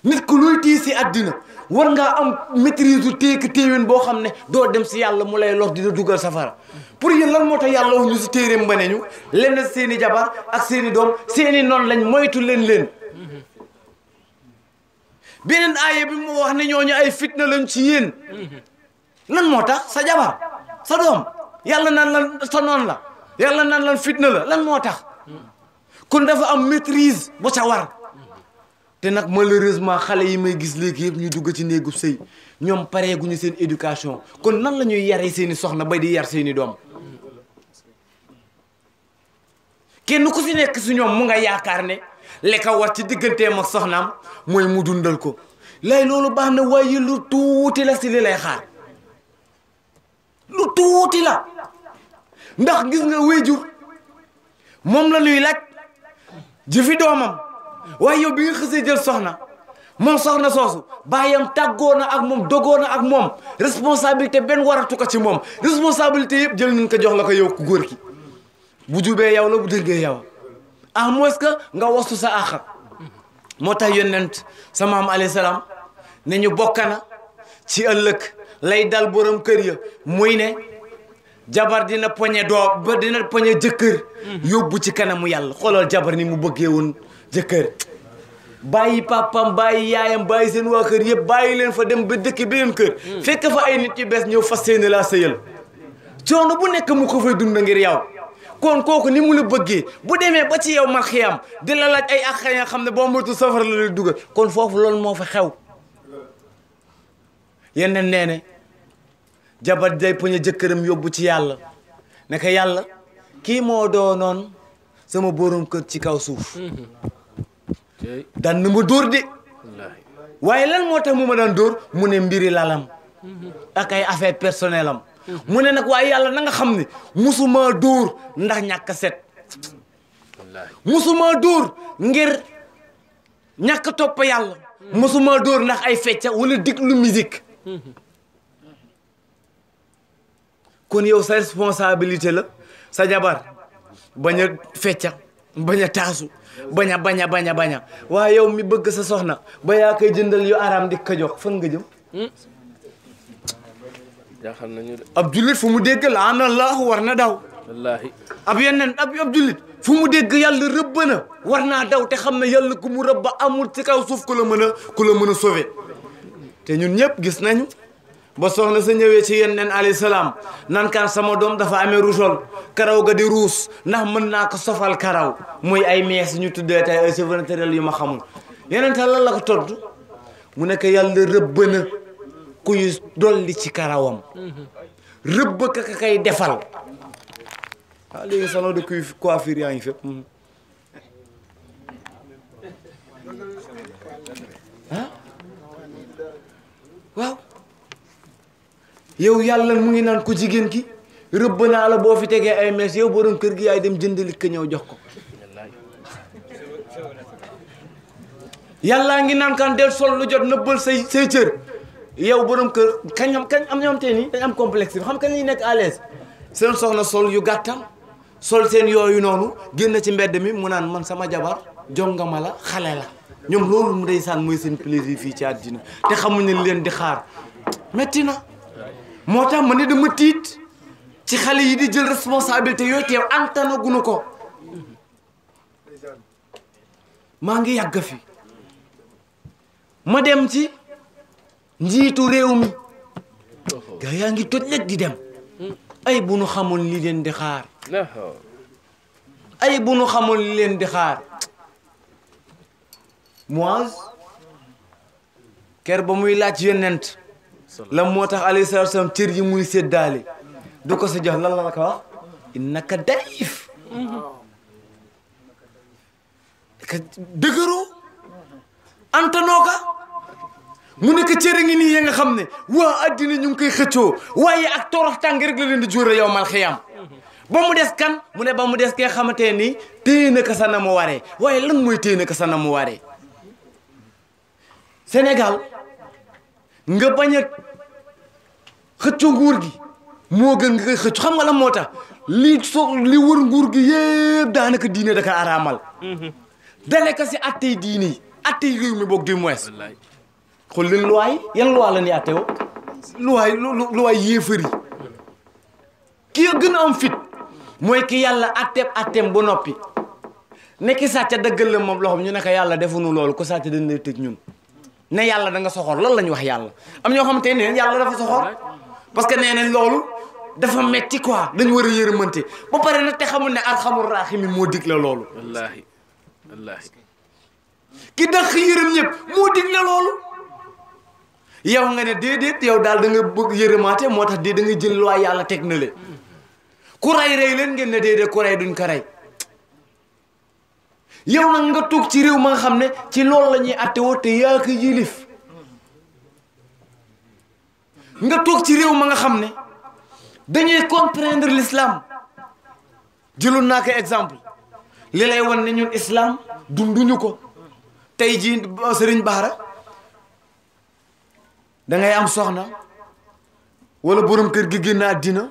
nit ku luy tii si àddina war ngaa am maîtrise u téewin boo xam ne doo dem si yàlla mu lay lor dina dugal safara pour yéen lan moo tax yàlla wax ñu si téeréem ba ne ñu lenn seeni jabar ak seeni doom seeni noonu lañ moytu leen beneen aaya bi mu wax ne ñooñu ay fitna lañ ci yéen lan moo tax sa jabar sa doom yàlla naan lan sa noon la yàlla naan lan fitna la lan moo tax kon dafa am maîtrise bu ca war te nag malheureusement xale yi may gis léegi yëpp ñu dugg ci néegu sëy ñoom pareeguñu seen éducation kon nan la ñuy yaree seeni soxna ba di yar seeni doom kenn ku si nekk si ñoom mu nga yaakaar ne li ko war ci digganteem ak soxnaam mooy mu dundal ko lay loolu baax na waaye lu tuuti la si li lay xaar lu tuuti la ndax gis nga wéjur moom la ñuy laaj jëfi doomam waaye yow bi nga xësee jël soxna moom soxna soosu bàyyam tàggoo na ak moom dogoo na ak moom responsabilité benn waratu ko ci moom responsabilité yëpp jël nañ ko jox la ko yow ku góor ki bu jubee yow la bu dëggee yow à moins que nga wastu sa àq moo tax yonent sa maam alayhi salaam ne ñu bokkana ci ëllëg lay dal borom kër ya muy ne jabar dina poñe doom ba dina poñe jëkkër yóbbu ci kanamu yàlla xoolal jabar ni mu bëggee woon jëkkër bàyyi papam bàyyi yaayam bàyyi seen waa kër yëpp bàyyi leen fa dem ba dëkk beneen kër fekk fa ay nit yu bees ñëw fas yéene laa sëyal coono bu nekk mu ko fay dund ngir yow kon kooku ni mu la bëggee bu demee ba ci yow mal xiyam di la laaj ay àq nga xam ne boo moytu safara la lay dugal kon foofu loolu moo fa xew yeneen nee ne jabar day poñe jëkkëram yóbbu ci yàlla ne ko yàlla kii moo doonoon sama borom kër ci kaw suuf daan na ma dóor de waaye lan moo tax mu ma daan dóor mu ne mbiri lalam ak ay affaire personnel am mu ne nag waaye yàlla na nga xam ne musuma dóor ndax ñàkk set musuma dóor ngir ñàkk topp yàlla musuma dóor ndax ay fecca wala diglu musique kon yow sa responsabilité la sa jabar bañ a fecca bañ a taasu bañ a waaye yow mi bëgg sa soxna ba yaa koy jëndal yu araam di ko jox fan nga jëm jaaxal nañu de ab jullit fu mu dégg laana laahu war na daw wallaahi ab yeneen ab jullit fu mu dégg yàlla rëbb na war naa daw te xam ne yàlla ku mu rëbba amul ci kaw suuf ku la mën a sauver te ñun ñëpp gis nañu ba soxna sa ñëwee ci yeneen alayhi salaam nan kaan sama doom dafa amee rougeole karaw ga di ruus ndax mën naa ko sofal karaw muy ay mees ñu tuddee tey ay cheveux naturels yu ma xamul yeneen ta lan la ko tontu mu nekk yàlla rëbb na kuy dolli ci karawam rëbb ka kay defal waaw léegi salon de coiffure yaa ngi fépp ah waaw yow yàlla mu ngi naan ko jigéen ki rëbb naa la boo fi tegee ay mees yow borom kër gi yaay dem jëndali ka ñëw jox ko yàllaa ngi naan kan del sol lu jot nëbbal say cër yow borom kër kañ am ñoom te ni dañ am complexe bi xam kañ lañu nekk à l'aise seen soxna sol yu gàttal sol seen yooyu noonu génn ci mbedd mi mu naan man sama jabar jongama la xale la ñoom loolu mu ndeysaan mooy seen plaisir fii ci àddina te xamuñu ne leen di xaar metti na moo tax ma ne dama tiit ci xale yi di jël responsabilité yooyu teew antana gunu ko maa ngi yàgg fi ma dem ci njiitu réew mi gaa yaa ngi toj lekk di dem ay bu nu xamoon li leen di xaar ay bu nu xamoon li leen di xaar Muaz ker ba muy laaj yonent la moo tax alayhi salaatu wa salaam cër yi muy séddaale du ko sa jox lan la ko wax innaka daif ka dëgëroo antanoo ka mu nekk cër ngi nii ya nga xam ne waa addina ñu ngi koy xëccoo waaye ak torox tàng rek la leen di jóore yow mal xiyam ba mu des kan mu ne ba mu des kee xamante ni téye na ko sa na mu waree waaye lan mooy téye na ko sa na mu waree Sénégal nga bañ a xëccu nguur gi moo gën nga koy xëccu xam nga lan moo tax li wër nguur gi yëpp daanaka diine da ko araamal dale ko si attey diine yi attey réew mi boog du moins xool leen luwaay yan luwaa la ni atte wo luwaay yéefari ki gën a am fit mooy ki yàlla atteem ba noppi nekki sàcca dëggal la moom loxoom ñu ne ko yàlla defuñu loolu ko sàcca dañ lay tëj ñun ne yàlla da nga soxor lan la ñu wax yàlla am ñoo xamante ne yàlla dafa soxor parce que nee nañ loolu dafa metti quoi dañu war a yërëmante ba pare nag te xamul ne arxamur raahimi moo dig la loolu wallaahi wallaahi ki dëkk yërëm ñëpp moo dig la loolu yow nga ne déedéet yow daal da nga bëgg yërëmaate moo tax da nga jël loi yàlla teg na le ku rey leen ngeen ne déedéet ku rey duñ ko rey yow nag nga toog ci réew ma nga xam ne ci loolu la ñuy atte woo te yaa ko yilif nga toog ci réew ma nga xam ne dañuy comprendre l'islam jëloon naa ko exemple li lay wan ne ñun islam dunduñu ko tey jii Sëriñ Baara da ngay am soxna wala borom kër gi génn àddina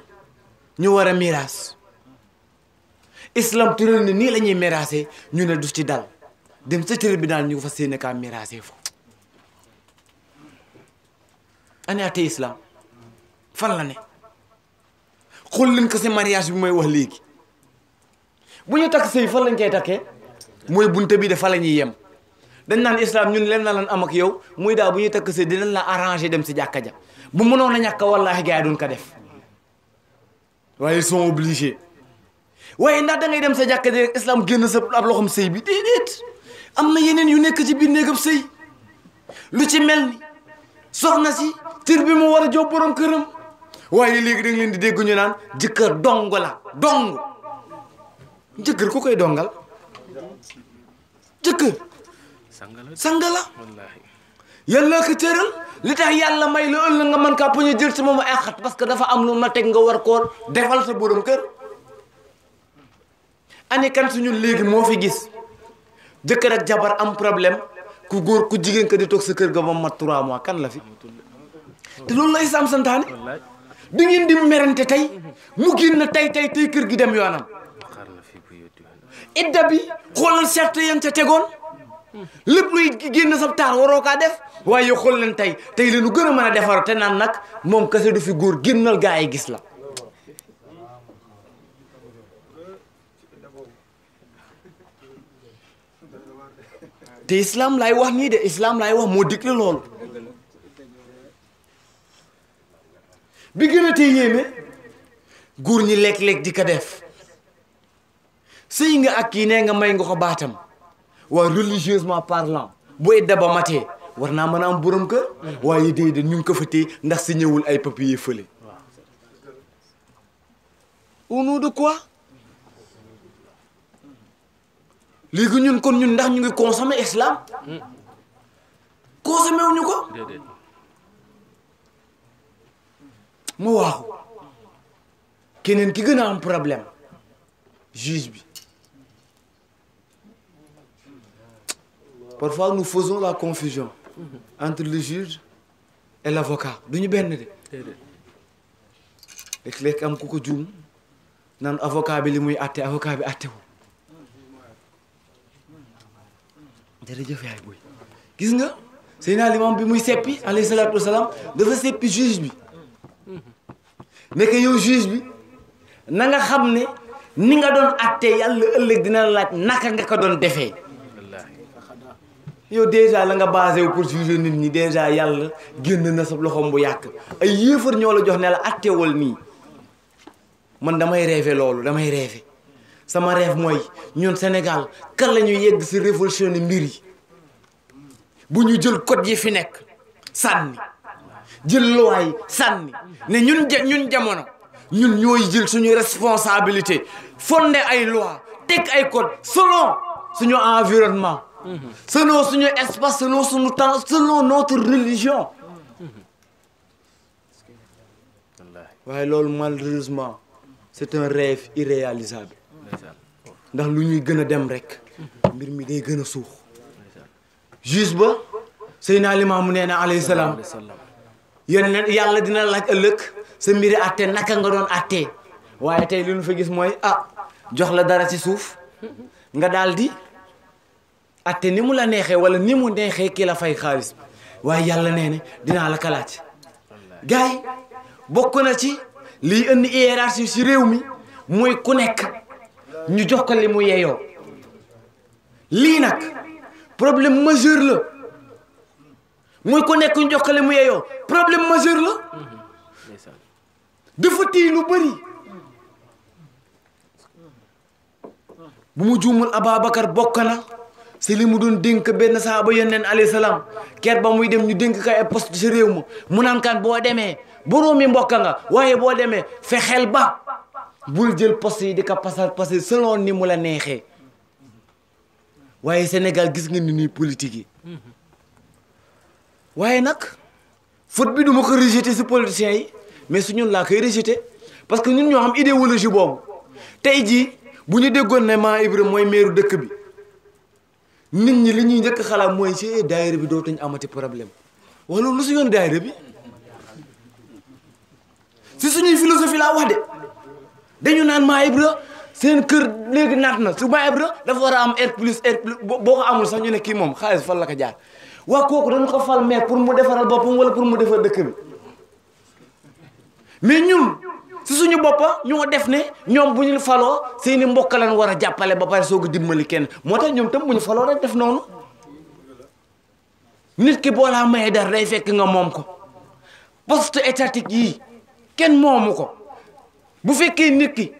ñu war a miraas islam tëral ne nii la ñuy miraasee ñu ne du ci dal dem sa tribunal ñu ko fa séene kaa miraasee fo ani ate islam fan la ne xool leen ko si mariage bi mooy wax léegi bu ñu takk sëy fan lañ koy takkee mooy bunte bi de fa la ñuy yem dañ naan islam ñun leen na lan am ak yow muy daa bu ñuy takk sëy dinañ la arrangé dem si jàkka ja bu mënoon a ñàkk wallaahi gars yi duñ ko def waaye ils sont obligés waaye ndax da ngay dem sa jàkka ja rek islam génn sa ab loxom sëy bi déedéet am na yeneen yu nekk ci biir néegam sëy lu ci mel ni soxna si cër bi mu war a jox borom këram waaye léegi da nga leen di dégg ñu naan jëkkër dong la dong jëkkër ku koy dongal jëkkër sangala yàlla ko cëral li tax yàlla may la ëllëg nga mën kaa poñe jël si moom ay xat parce que dafa am lu ma teg nga war koo defal sa borom kër ani kan suñu léegi moo fi gis jëkkër ak jabar am problème ku góor ku jigéen ka di toog sa kër ga ba mat 3 mois kan la fi te loolu la islam santaane di ngeen di merante tey mu génn tey kër gi dem yoonam idda bi xoolal charte yan ca tegoon lépp luy génn sa taar waroo kaa def waaye xool leen tey leenu gën a mën a defar te naan nag moom kese du fi góor génnal gaa yi gis la te islam laay wax nii de islam laay wax moo digle loolu bi gën a tey yéeme góor ñi lekk-lekk di ko def sëy nga ak kii nee nga may nga ko baatam waaye religieusement parlant bu edda ba matee war naa mën a am borom kër waaye déedéet ñu ngi ko fa téye ndax si ñëwul ay papier fële au nom de quoi léegi ñun kon ñun ndax ñu ngi consommer islam consommé wuñu ko mu waaxu keneen ki gën a am problème juge bi parfois nous faisons la confusion entre le juge et l'avocat duñu benn de léeg-léeg am ku ko juum naan avocat bi li muy àtte avocat bi àtte wu jërëjëf yaay boy gis nga Seydina Limam bi muy seppi alayhi salaatu wasalaam dafa seppi juge bi nekk yow juge bi na nga xam ne ni nga doon àtte yàlla ëllëg dina la laaj naka nga ko doon defee yow déjà la nga basé wu pour juger nit ñi déjà yàlla génn na sa loxoom bu yàq ay yéefar ñoo la jox ne la àttewal nii man damay rêver loolu damay rêver sama rêve mooy ñun Sénégal kan la ñuy yegg si révolutionner mbir yi bu ñu jël code yi fi nekk sànni jël loi yi sànni ne ñun jamono ñun ñooy jël suñu responsabilité fondé ay loi teg ay code selon suñu environnement selon suñu espace selon suñu temps selon notre religion waaye loolu malheureusement c'est un rêve irréalisable ndax lu ñuy gën a dem rek mbir mi day gën a suux juge ba Seydina Limaamu nee na alayhi salaam yéen yàlla dina laaj ëllëg sa mbiri àtte naka nga doon àttee waaye tey li ñu fa gis mooy jox la dara ci suuf nga daal di àtte ni mu la neexee wala ni mu neexee kii la fay xaalis waaye yàlla nee na dinaa la kalaaj gars yi bokk na ci liy indi hiérarchie ci réew mi mooy ku nekk ñu jox ko li mu yeyoo lii nag problème majeur la mooy ku nekk ñu jox ko li mu yeyoo problème majeur la dafa téye lu bëri bu mu juumul Ababacar bokk na si li mu doon dénk benn saaba yonent alayhi salaam ker ba muy dem ñu dénk ka ay poste ci réew ma mu naan kan boo demee boroomi mbokka nga waaye boo demee fexeel ba bul jël poste yi di ko pasar selon ni mu la neexee waaye Sénégal gis nga ni ñuy politique yi waaye nag faute bi du ma ko rejeter si politiciens yi mais su ñun laa koy rejeter parce que ñun ñoo xam idéologie boobu tey jii bu ñu déggoon ne Maa Ibra mooy meeru dëkk bi nit ñi li ñuy njëkk xalaat mooy ci daayira bi dootuñ amati problème wala lu su yoon daayira bi si suñuy philosophie laa wax de dañu naan Maa Ibra seen kër léegi naat na su Maa Ibra dafa war a am R plus boo ko amul sax ñu ne kii moom xaalis fan la ko jaar waa kooku dañu ko fal maire pour mu defaral boppam wala pour mu defar dëkk bi mais ñun si suñu boppa ñoo def ne ñoom bu ñu faloo seeni mbokk lañ war a jàppale ba pare soog a dimbali kenn moo tax ñoom tam bu ñu faloo rek def noonu nit ki boo laa mayee dara day fekk nga moom ko poste étatique yii kenn moomu ko bu fekkee nit ki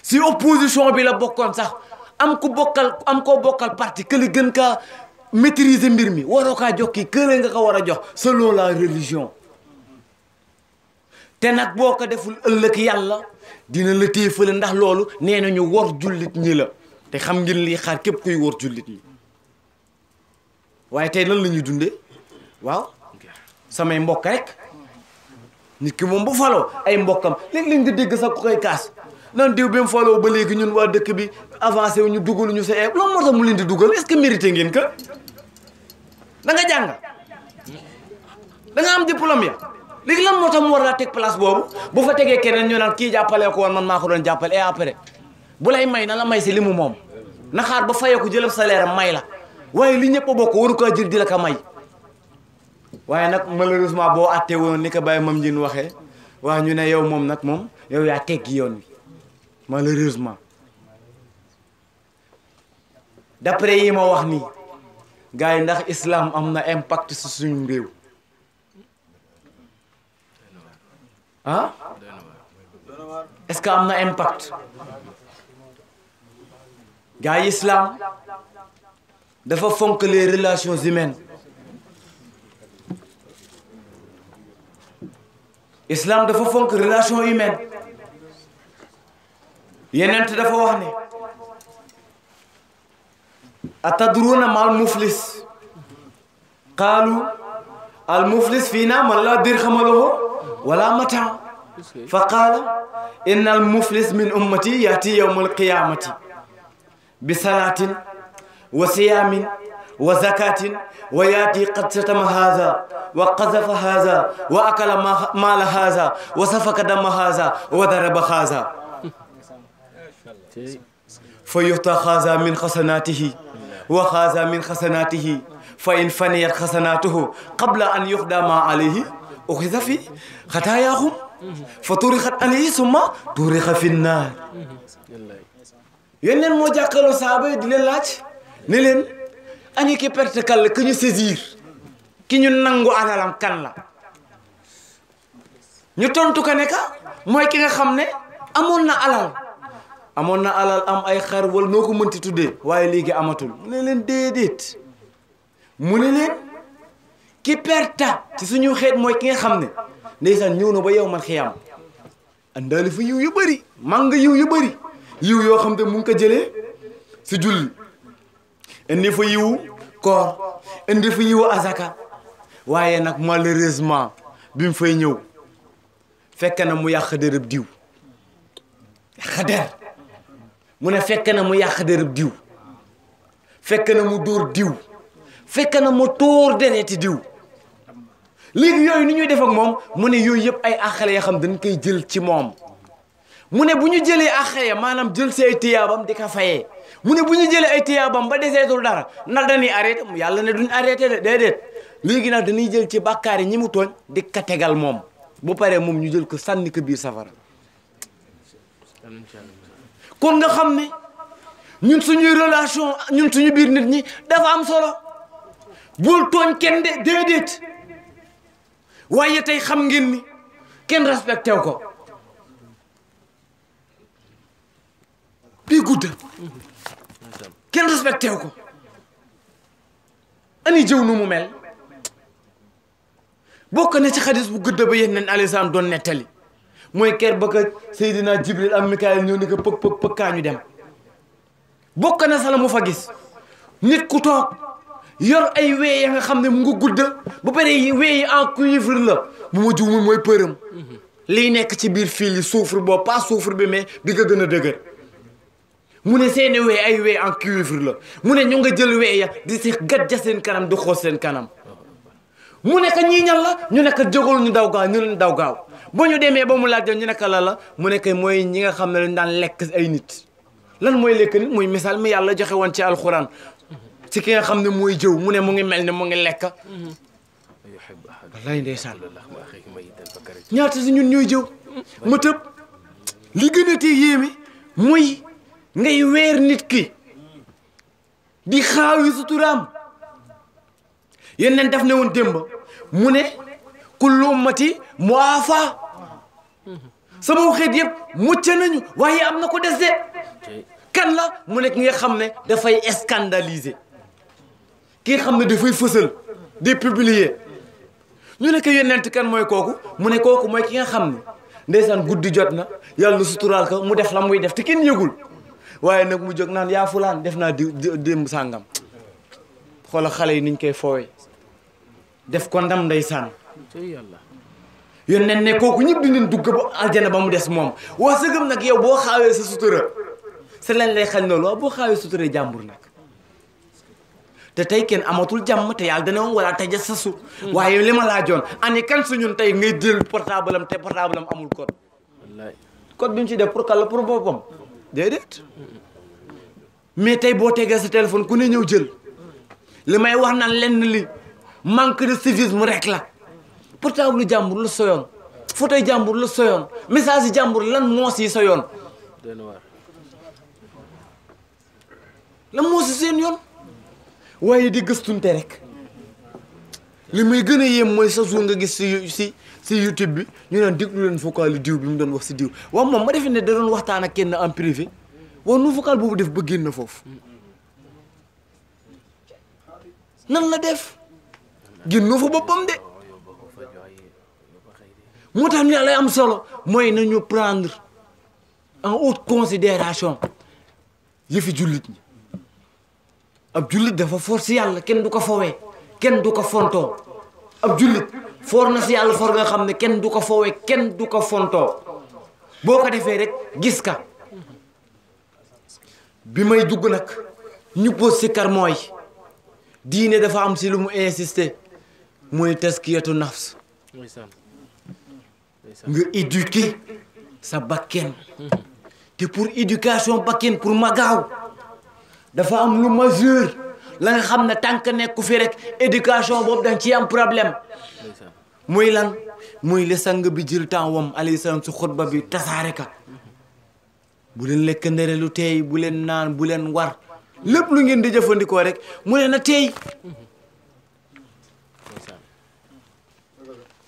si opposition bi la bokkoon sax am koo bokkal parti que li gën kaa maîtriser mbir mi waroo kaa jox kii kële nga ko war a jox selon la religion te nag boo ko deful ëllëg yàlla dina la téye fële ndax loolu nee nañu wor jullit ñi la te xam ngeen lii xaar képp kuy wor jullit ñi waaye tey lan la ñuy dundee waaw samay mbokk rek nit ki moom bu faloo ay mbokkam léeg-léeg nga dégg sax ku koy kaas nan diw bi mu faloo ba léegi ñun waa dëkk bi avancé wu ñu dugal ñu sa loolu moo tax mu leen di dugal est-ce que mérité ngeen que da nga jàng da nga am diplôme ya léegi lan moo tax mu war laa teg place boobu bu fa tegee keneen ñu naan kii jàppalee ko woon man maa ko doon jàppale et après bu lay may na la may si li mu moom na xaar ba fayee ko jëlab salaire am may la waaye li ñëpp a bokk waru ko jël di la ko may waaye nag malheureusement boo àttee woon ni ko Baye Mame Diène waxee waa ñu ne yow moom nag moom yow yaa teggi yoon wi malheureusement d'après yi ma wax nii gars yi ndax islam am na impact ci suñu réew ah est-ce que am na impact gars yi islam dafa fonk les relations humaines islam dafa fonk relation humaine yenent dafa wax ne atadruna mal muflis qaalu al muflis fiina man la dirhama lahu wala mata fa qaala inna al muflis min ummati yati yawm al qiyamati bi salatin wa siyamin wa zakatin wa yati qad satama hadha wa qazafa hadha wa akala mala hadha wa safaka dama hadha wa daraba hadha fa yuhta hadha min hasanatihi wa hadha min hasanatihi fa in faniyat hasanatuhu qabla an yuhda ma alayhi ukhidha fi khatayahum fa turikhat alayhi summa turikha fi nnar yéen moo jàkkaarloo saaba yi di leen laaj ne leen ani ki perte kan la ki ñu saisir ki ñu nangu alalam kan la ñu tontu ko ne ka mooy ki nga xam ne amoon na alal am ay xar wala noo ko mënti tuddee waaye léegi amatul mu ne leen déedéet mu ne leen ki perte ci suñu xeet mooy ki nga xam ne ndeysaan ñëw na ba yow man xiyam àndaale fa yiw yu bëri màng yiw yu bëri yiw yoo xam te mu ngi ko jëlee si julli indi fa yiwu koor indi fa yiwu azaka waaye nag malheureusement bi mu fay ñëw fekk na mu yàq dërëb diw yàq der mu ne fekk na mu yàq dërëb diw fekk na mu dóor diw fekk na mu tóor dereeti diw léegi yooyu ni ñuy def ak moom mu ne yooyu yëpp ay àqale yoo xam dañ koy jël ci moom mu ne bu ñu jëlee àqale maanaam jël si ay tiyaabam di ko fayee mu ne bu ñu jëlee ay tiyaabam ba deseetul dara ndax dañuy arrêté yàlla ne duñ arrêté de déedéet léegi nag dañuy jël ci bàkkaar yi ñi mu tooñ di ka tegal moom bu paree moom ñu jël ko sànni ko biir safara kon nga xam ne ñun suñuy relation ñun suñu biir nit ñi dafa am solo bul tooñ kenn de déedéet waaye tey xam ngeen ni kenn respecté wu ko bii gudda kenn respecté wu ko ani jëw nu mu mel bokk na ci xadis bu gudda ba yeneen alayhi salaam doon nettali mooy ker ba ka Seydina Jibril am Mikaayil ñëw ni ko pëg kaa ñu dem bokk na sa la mu fa gis nit ku toog yor ay wee ya nga xam ne mu ngi gudda ba pare wee yi en cuivre la bu ma juumul mooy përëm liy nekk ci biir fil yi soufre boobu pas soufre bi mais bi nga gën a dëgër mu ne seeni wee ay wee en cuivre la mu ne ñu nga jël wee ya di si gat ja seen kanam di xoos seen kanam mu ne ka ñii ñan la ñu ne ka jógal ñu daw gaaw ñu leen daw gaaw ba ñu demee ba mu laaj ñu ne ka la mu ne ka mooy ñi nga xam ne dañ daan lekk ay nit lan mooy lekk nit muy misaal mi yàlla joxe woon ci alxuraan ci ki nga xam ne mooy jëw mu ne mu ngi mel ne mu ngi lekk wallaay ndeysaan ñaata si ñun ñooy jëw ma tëb li gën a tee yéeme muy ngay weer nit ki di xaawi suturaam yeneen daf ne woon démb mu ne kullu ummati muafa sama xeet yëpp mucc nañu waaye am na ko des de kan la mu ne ki nga xam ne dafay scandaliser ki nga xam ne dafay fësal di publier ñu ne ko yenent kan mooy kooku mu ne kooku mooy ki nga xam ne ndeysaan guddi jot na yàlla na suturaal ko mu def la muy def te kenn yëgul waaye nag mu jóg naan yaa fulaan def naa démb sàngam xoola xale yi niñ koy foowee def ko ndam ndeysaan yónneen ne kooku ñëpp dinañ dugg ba aljana ba mu des moom waa sëgëm nag yow boo xaawee sa sutura sa leen lay xañ loolu waaw boo xaawee sutura jàmbur nag te tey kenn amatul jàmm te yàlla dana woon wala taja sasu waaye li ma laajoon ani kan suñun tey ngay jël portable am te portable am amul code code bi mu ci def pour kàlla pour boppam déedéet mais tey boo tegee sa téléphone ku ne ñëw jël li may wax naan lenn li manque de civisme rek la portable jàmbur la soyoon photo jàmbur la soyoon message yi jàmbur lan moos yi soyoon la moo si seen yoon waaye di gëstunte rek li may gën a yéem mooy sa jour nga gis si YouTube bi ñu naan déglu leen vocal diw bi mu doon wax si diw waaw moom ma defe ne da doon waxtaan ak kenn en privé waaw nu vocal boobu def ba génn foofu nan la def génn fa boppam de moo tax ne lay am solo mooy nañu prendre en haute considération yëfi jullit ñi ab jullit dafa for si yàlla kenn du ko fowee kenn du ko fontoo ab jullit for na si yàlla for nga xam ne kenn du ko fowee kenn du ko fontoo boo ko defee rek gis ka bi may dugg nag ñu pos si kar mooy diine dafa am si lu mu insister mooy taskiyatu nafs nga éduquer sa bakken te pour éducation bakken pour ma gaaw dafa am lu majeur la nga xam ne tànk nekku fi rek éducation boobu dañ ci am problème muy lan muy le sang bi jël temps wam alayhi salaam su xutba bi tasaare ka bu leen lekk ndere lu teey bu leen naan bu leen war lépp lu ngeen di jëfandikoo rek mu ne na teey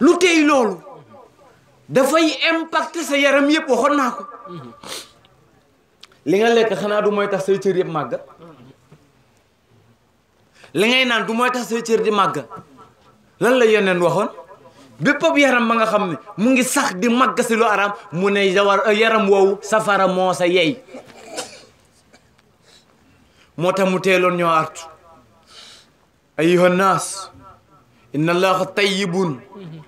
lu teey loolu dafay impacter sa yaram yëpp waxoon naa ko li nga lekk xanaa du mooy tax say cër yëpp màgg li ngay naan du mooy tax say cër di màgg lan la yeneen waxoon bépp ab yaram ba nga xam ne mu ngi sax di màgg si lu araam mu ne yaram woowu safara moo sa yey moo tax mu teeloon ñoo artu ayyuha nnaas inna allaha tayyibun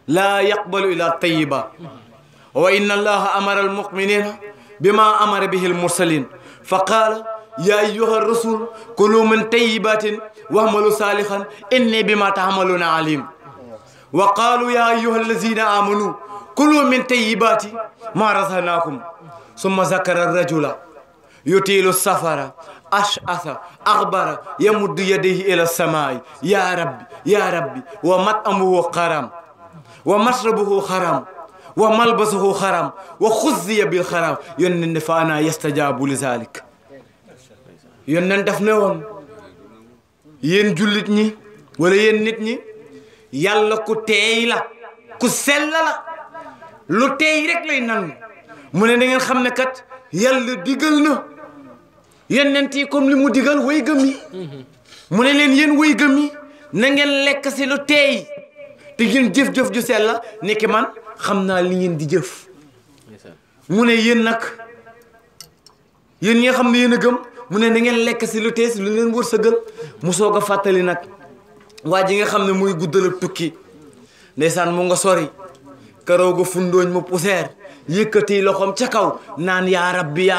laa yaqbalu illa tayyiba wa inna allaha amara almuminina bima amara bihi almursalin fa qaala ya ayyuha rasul kulu min tayyibatin wa'malu salihan inni bima ta'maluna alim wa qalu ya ayyuha allazina amanu kulu min tayyibati ma razaqnakum summa zakara arrajula yutilu safara ash'atha aghbara yamuddu yadayhi ila samai ya rabbi wa mat'amuhu haram wa mashrabuhu haram wa malbasuhu haram wa khuzziya bil haram yónneen fa ana yastajabu li zalik yónneen daf ne woon yéen jullit ñi wala yéen nit ñi yàlla ku teey la ku sell la lu teey rek lay nangu mu ne da ngeen xam ne kat yàlla digal na yonent yi comme li mu digal way gëm yi mu ne leen yéen way gëm yi na ngeen lekk si lu teey te ngeen jëf-jëf ju sell la ni ki man xam naa li ngeen di jëf mu ne yéen nag yéen ñi nga xam ne yéen a gëm mu ne na ngeen lekk si lu teey si lu leen wërsëgal mu soog a fàttali nag waa ji nga xam ne muy guddal ak tukki ndeysaan mu nga sori karaw ga fundooñ ma poussière yëkkati loxoom ca kaw naan yaa rabbi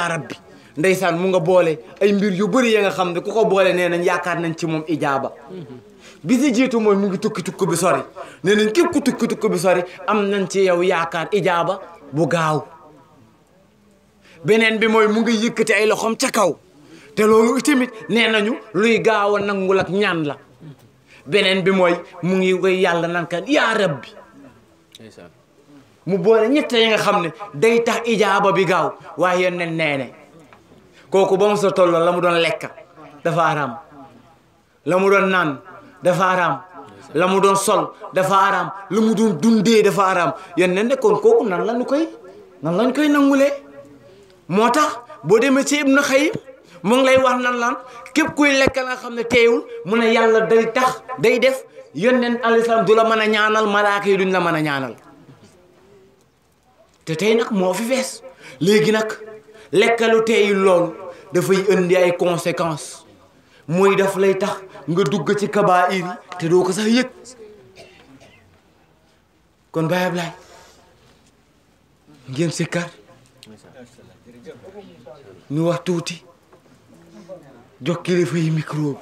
ndeysaan mu nga boole ay mbir yu bëri ya nga xam ne ku ko boole nee nañ yaakaar nañ ci moom ijaaba bi si jiitu mooy mu ngi tukki bi sori nee nañ képp ku tukki bi sori am nañ ci yow yaakaar ijaaba bu gaaw beneen bi mooy mu ngi yëkkati ay loxoom ca kaw te loolu itamit nee nañu luy gaaw a nangul ak ñaan la beneen bi mooy mu ngi koy yàlla nan kan yaa rabbi mu boole ñett yi nga xam ne day tax ijaaba bi gaaw waaye yéen neene kooku ba mu sa tolloo la mu doon lekk dafa araam la mu doon naan dafa araam la mu doon sol dafa araam la mu doon dundee dafa araam yéen ne kon kooku nan lañ koy nangulee moo tax boo demee ci Ibnu Xayyim mu ngi lay wax nan lan képp kuy lekk nga xam ne teewul mu ne yàlla day def yónneen alayhi salaam du la mën a ñaanal malaaka yi duñ la mën a ñaanal te tey nag moo fi fees léegi nag lekkalu teeyul loolu dafay indi ay conséquences muy daf lay tax nga dugg ci kabaa'ir yi te doo ko sax yëg kon Baye Ablaye ngeen sikkar ñu wax tuuti jox kilifa yi micro bi